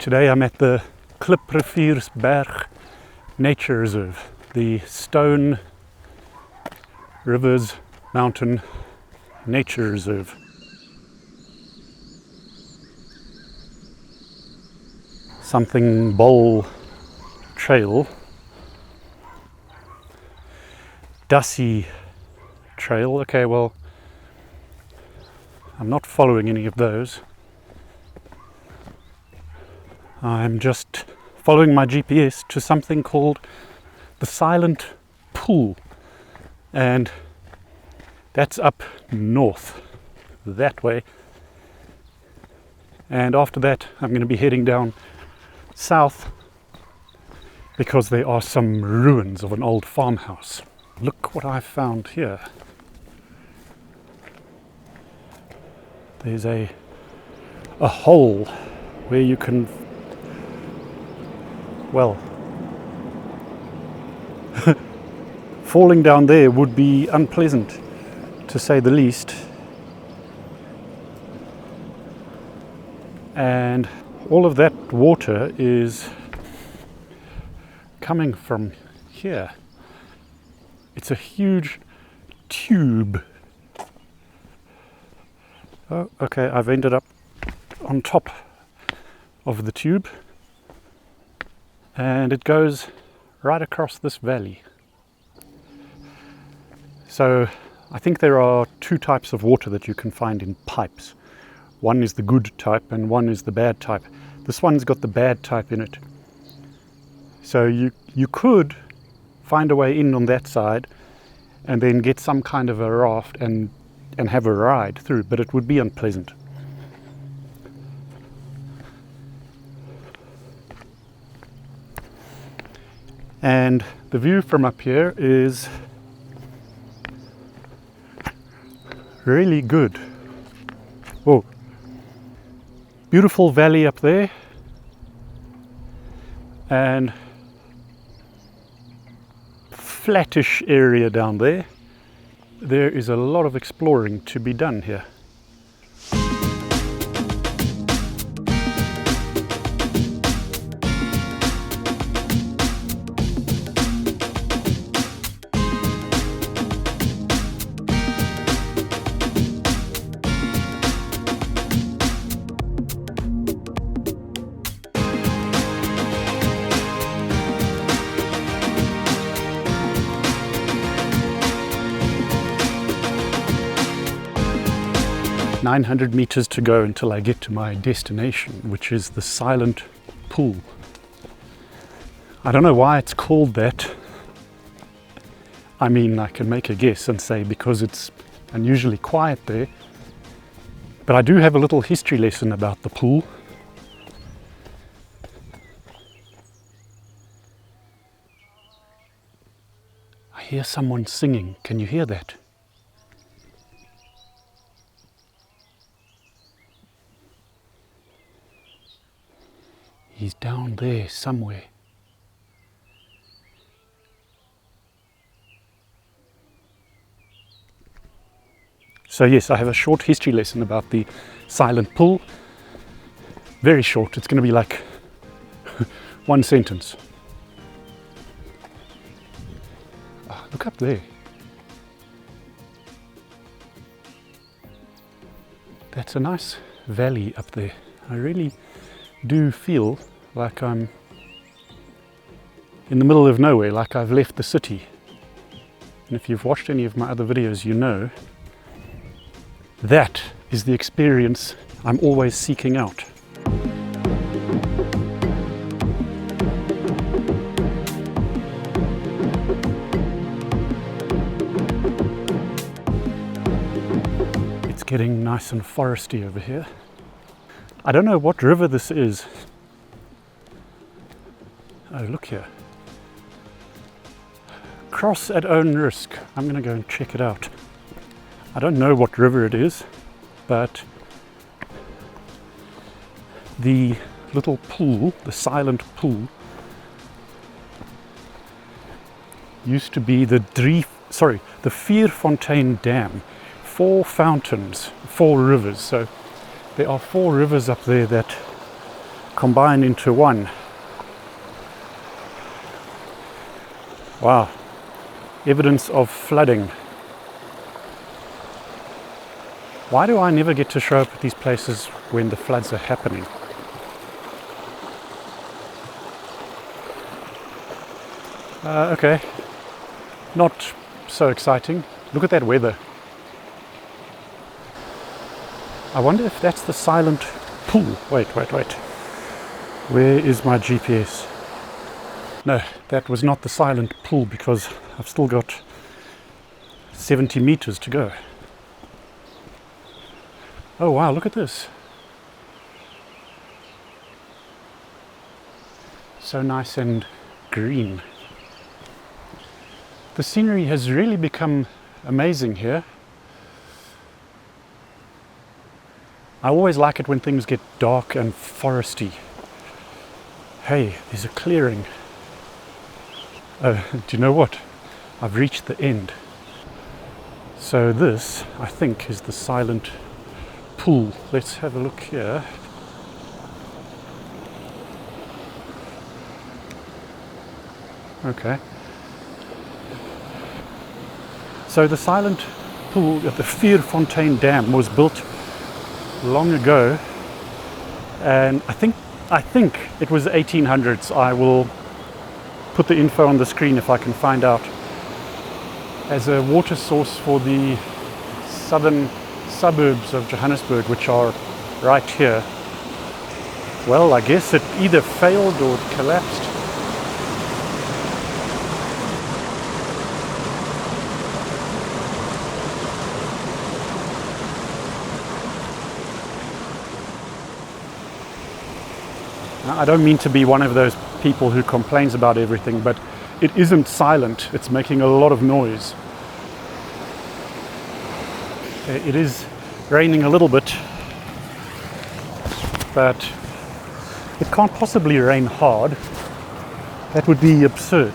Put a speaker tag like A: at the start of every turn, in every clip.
A: Today I'm at the Klipriviersberg Nature Reserve, the Stone Rivers Mountain Nature Reserve. Something Bowl Trail, Dusty Trail. Okay, well, I'm not following any of those. I'm just following my GPS to something called the Silent Pool, and that's up north that way. And after that I'm going to be heading down south because there are some ruins of an old farmhouse. Look what I found here. There's a hole where you can, well, falling down there would be unpleasant, to say the least. And all of that water is coming from here. It's a huge tube. Oh, okay, I've ended up on top of the tube, and it goes right across this valley. So I think there are two types of water that you can find in pipes. One is the good type and one is the bad type. This one's got the bad type in it. So you could find a way in on that side and then get some kind of a raft and have a ride through, but it would be unpleasant. And the view from up here is really good. Oh, beautiful valley up there, and flattish area down there. There is a lot of exploring to be done here. "900 meters to go until I get to my destination, which is the Silent Pool." I don't know why it's called that. I mean, I can make a guess and say because it's unusually quiet there. But I do have a little history lesson about the pool. I hear someone singing. Can you hear that? He's down there somewhere. So yes, I have a short history lesson about the Silent Pool. Very short, it's going to be like one sentence. Oh, look up there. That's a nice valley up there. I really do feel like I'm in the middle of nowhere, like I've left the city. And if you've watched any of my other videos, you know that is the experience I'm always seeking out. It's getting nice and foresty over here. I don't know what river this is. Oh, look here. Cross at own risk. I'm going to go and check it out. I don't know what river it is, but the little pool, the Silent Pool, used to be the Vierfontein Dam. 4 fountains, 4 rivers. So there are 4 rivers up there that combine into one. Wow, evidence of flooding. Why do I never get to show up at these places when the floods are happening? Okay, not so exciting. Look at that weather. I wonder if that's the silent pool. Wait. Where is my GPS? No, that was not the silent pool because I've still got 70 meters to go. Oh wow, look at this. So nice and green. The scenery has really become amazing here. I always like it when things get dark and foresty. Hey, there's a clearing. Do you know what? I've reached the end. So this, I think, is the silent pool. Let's have a look here. Okay. So the silent pool at the Klipriviersberg Dam was built long ago, and I think it was the 1800s. I will put the info on the screen if I can find out. As a water source for the southern suburbs of Johannesburg, which are right here. Well, I guess it either failed or collapsed. Now, I don't mean to be one of those people who complains about everything, but it isn't silent. It's making a lot of noise. It is raining a little bit, but it can't possibly rain hard. That would be absurd.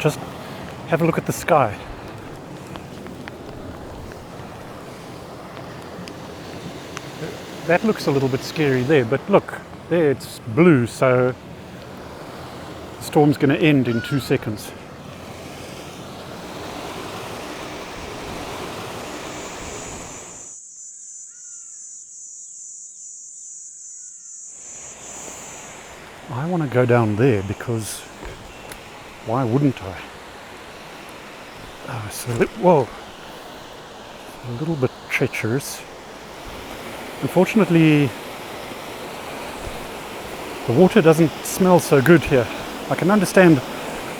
A: Just have a look at the sky. That looks a little bit scary there, but look, there it's blue, so the storm's going to end in 2 seconds. I want to go down there because why wouldn't I? Whoa, a little bit treacherous. Unfortunately, the water doesn't smell so good here. I can understand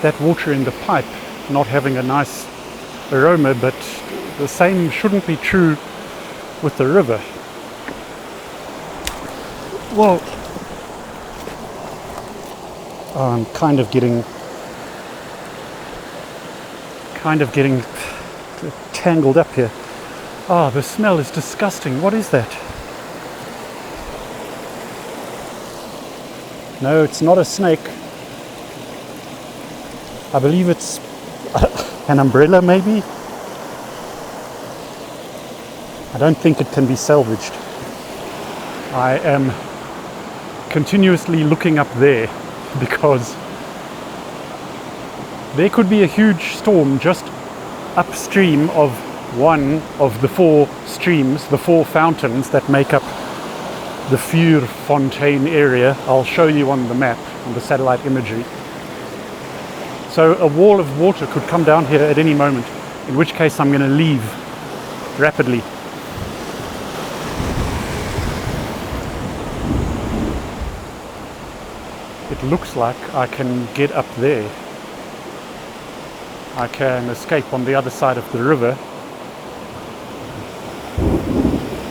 A: that water in the pipe not having a nice aroma, but the same shouldn't be true with the river. Whoa. Oh, I'm kind of getting tangled up here. Oh, the smell is disgusting. What is that? No, it's not a snake. I believe it's an umbrella, maybe? I don't think it can be salvaged. I am continuously looking up there because there could be a huge storm just upstream of one of the 4 streams, the 4 fountains that make up the Klipriviersberg area. I'll show you on the map, on the satellite imagery. So a wall of water could come down here at any moment, in which case I'm going to leave rapidly. It looks like I can get up there. I can escape on the other side of the river.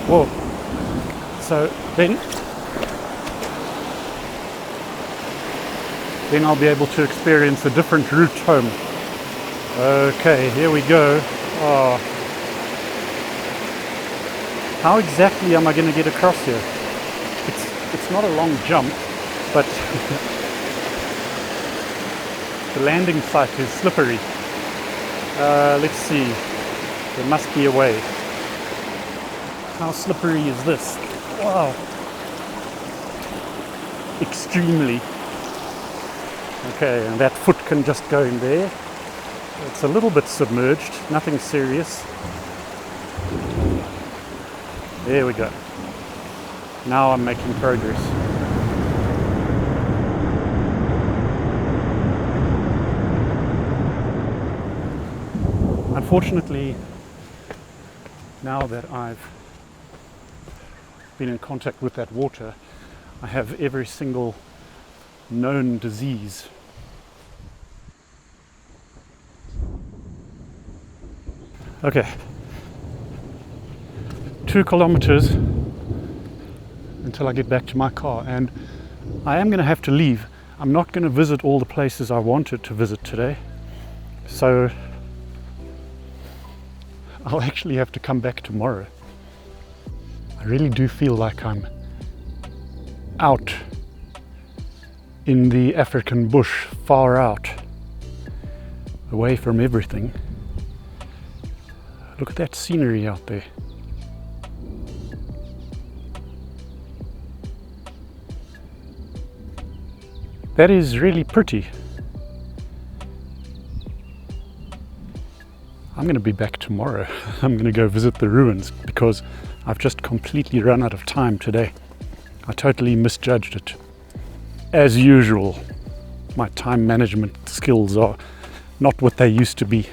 A: Whoa. So then I'll be able to experience a different route home. Okay, here we go. Oh. How exactly am I going to get across here? It's not a long jump, but the landing site is slippery. Let's see. There must be a way. How slippery is this? Wow. extremely. Okay, and that foot can just go in there. It's a little bit submerged, nothing serious. There we go. Now I'm making progress. Unfortunately, now that I've been in contact with that water, I have every single known disease. Okay, 2 kilometers until I get back to my car, and I am going to have to leave. I'm not going to visit all the places I wanted to visit today, so I'll actually have to come back tomorrow. I really do feel like I'm out in the African bush, far out, away from everything. Look at that scenery out there. That is really pretty. I'm going to be back tomorrow. I'm going to go visit the ruins because I've just completely run out of time today. I totally misjudged it. As usual, my time management skills are not what they used to be.